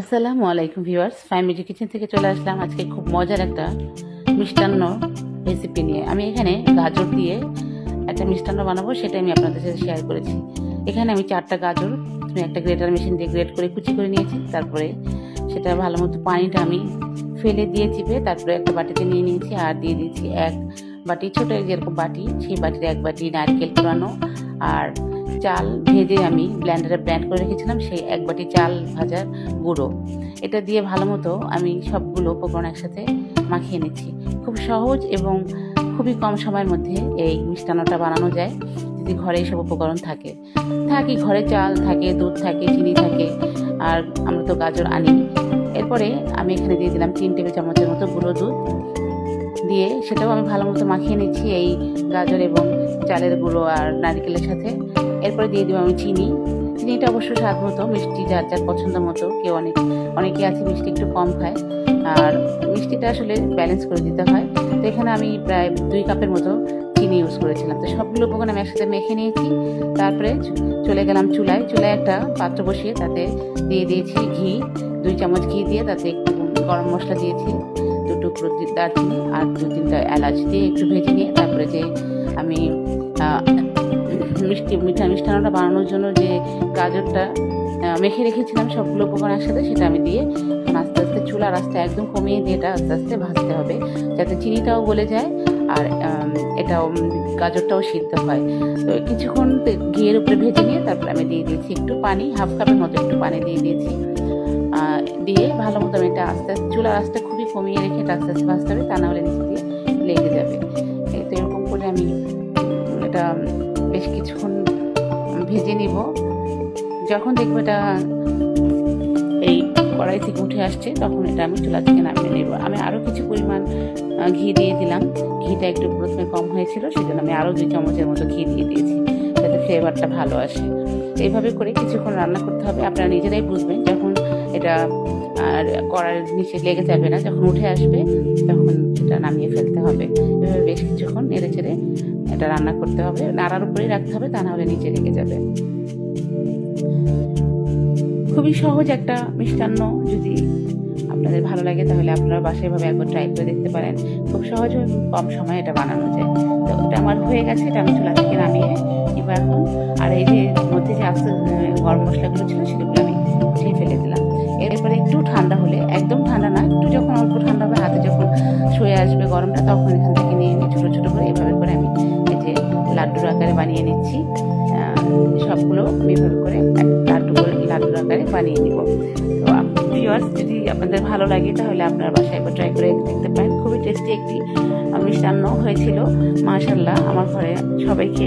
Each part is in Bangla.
আসসালামু আলাইকুম ভিউয়ার্স, ফ্যামিলি কিচেন থেকে চলে আসলাম আজকে খুব মজার একটা মিষ্টান্ন রেসিপি নিয়ে। আমি এখানে গাজর দিয়ে একটা মিষ্টান্ন বানাবো, সেটা আমি আপনাদের সাথে শেয়ার করেছি। এখানে আমি 4টা গাজর একটা গ্রেটার মেশিন দিয়ে গ্রেট করে কুচি করে নিয়েছি। তারপরে সেটা ভালো মতো পানিটা আমি ফেলে দিয়ে চিপে তারপরে একটা বাটিতে নিয়ে নিয়েছি আর দিয়ে দিয়েছি 1 বাটি, ছোটো যেরকম বাটি সেই বাটির 1 বাটি নারকেল কোরানো আর চাল ভেজে আমি ব্লেন্ডারে ব্লেন্ড করে রেখেছিলাম, সেই 1 বাটি চাল ভাজার গুঁড়ো। এটা দিয়ে ভালো মতো আমি সবগুলো উপকরণ একসাথে মাখিয়ে নিচ্ছি। খুব সহজ এবং খুবই কম সময়ের মধ্যে এই মিষ্টান্নটা বানানো যায় যদি ঘরে এইসব উপকরণ থাকে। ঘরে চাল থাকে, দুধ থাকে, চিনি থাকে, আর আমরা তো গাজর আনি। এরপরে আমি এখানে দিয়ে দিলাম 3 টেবিল চামচের মতো গুঁড়ো দুধ দিয়ে সেটাও আমি ভালো মতো মাখিয়ে নিচ্ছি এই গাজর এবং চালের গুঁড়ো আর নারকেলের সাথে। এরপরে দিয়ে দেবো আমি চিনিটা অবশ্য স্বাদ মতো, মিষ্টি যার যার পছন্দ মতো। কেউ অনেকে আছে মিষ্টি একটু কম খায়, আর মিষ্টিটা আসলে ব্যালেন্স করে দিতে হয়। তো এখানে আমি প্রায় 2 কাপের মতো চিনি ইউজ করেছিলাম। তো সবগুলো উপকরণ আমি একসাথে মেখে নিয়েছি। তারপরে চলে গেলাম চুলায় একটা পাত্র বসিয়ে তাতে দিয়ে দিয়েছি ঘি, 2 চামচ ঘি দিয়ে তাতে একটু গরম মশলা দিয়েছি, 2 টুকরো দারচিনি আর 2-3টা এলাচ দিয়ে একটু ভেজে নিয়ে তারপরে যে আমি মিষ্টান্নটা বানানোর জন্য যে গাজরটা মেখে রেখেছিলাম সবগুলো উপকরণ একসাথে, সেটা আমি দিয়ে আস্তে আস্তে চুলার আস্তে একদম কমিয়ে দিয়ে এটা আস্তে আস্তে ভাজতে হবে যাতে চিনিটাও গলে যায় আর এটাও গাজরটাও সিদ্ধ হয়। তো কিছুক্ষণ ঘিয়ের উপরে ভেজে নিয়ে তারপরে আমি দিয়ে দিয়েছি একটু পানি, 1/2 কাপের মতো একটু পানি দিয়ে দিয়েছি। দিয়ে ভালো মতো আমি এটা আস্তে আস্তে চুলার আস্তে খুবই কমিয়ে রেখে এটা আস্তে আস্তে ভাজতে হবে, তা না হলে নিচে দিয়ে লেগে যাবে। তো এরকম করে আমি এটা বেশ কিছুক্ষণ ভেজে নিব। যখন দেখবো এটা এই কড়াই থেকে উঠে আসছে তখন এটা আমি চুলা থেকে নামিয়ে নেব। আমি আরও কিছু পরিমাণ ঘি দিয়ে দিলাম। ঘিটা একটু প্রথমে কম হয়েছিল, সেজন্য আমি আরও 2 চামচের মতো ঘি দিয়ে দিয়েছি যাতে ফ্লেভারটা ভালো আসে। এইভাবে করে কিছুক্ষণ রান্না করতে হবে। আপনারা নিজেরাই বুঝবেন যখন এটা আর কড়াইয়ের নিচে লেগে যাবে না, যখন উঠে আসবে তখন এটা নামিয়ে ফেলতে হবে। এভাবে বেশ কিছুক্ষণ নেড়ে চেড়ে এটা রান্না করতে হবে, নাড়ার উপরেই রাখতে হবে, তা না হলে নিচে লেগে যাবে। খুবই সহজ একটা মিষ্টান্ন, যদি আপনাদের ভালো লাগে তাহলে আপনারা বাসায় ভাবে একবার ট্রাই করে দেখতে পারেন। খুব সহজ ও কম সময়ে এটা বানানো যায়। তো এটা আমার হয়ে গেছে, এটা আমি চুলা থেকে নামিয়ে নিব এখন। আর এই যে মধ্যে যে আস্তে গরম মশলাগুলো ছিল সেগুলো আমি উঠিয়ে ফেলে দিলাম। এরপরে একটু ঠান্ডা হলে, একদম ঠান্ডা না, একটু যখন অল্প ঠান্ডা হবে, হাতে যখন সয়ে আসবে গরমটা, তখন এখান থেকে নিয়ে ছোটো ছোটো করে এভাবে করে আমি এই যে লাড্ডুর আকারে বানিয়ে নিচ্ছি। সবগুলো আমি এভাবে করে লাড্ডুর আকারে বানিয়ে নিব। তো ভিউয়ার্স, যদি আপনাদের ভালো লাগে তাহলে আপনার বাসায় একবার ট্রাই করে দেখতে পারেন। খুবই টেস্টি একটি মিষ্টান্ন হয়েছিল, মাশাআল্লাহ। আমার ঘরে সবাইকে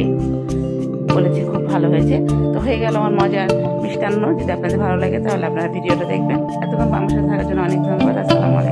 বলেছে খুব ভালো হয়েছে। তো হয়ে গেল আমার মজার মিষ্টান্ন। যদি আপনাদের ভালো লাগে তাহলে আপনারা ভিডিওটা দেখবেন। এতক্ষণ আমার সাথে থাকার জন্য অনেক ধন্যবাদ। আসসালামু আলাইকুম।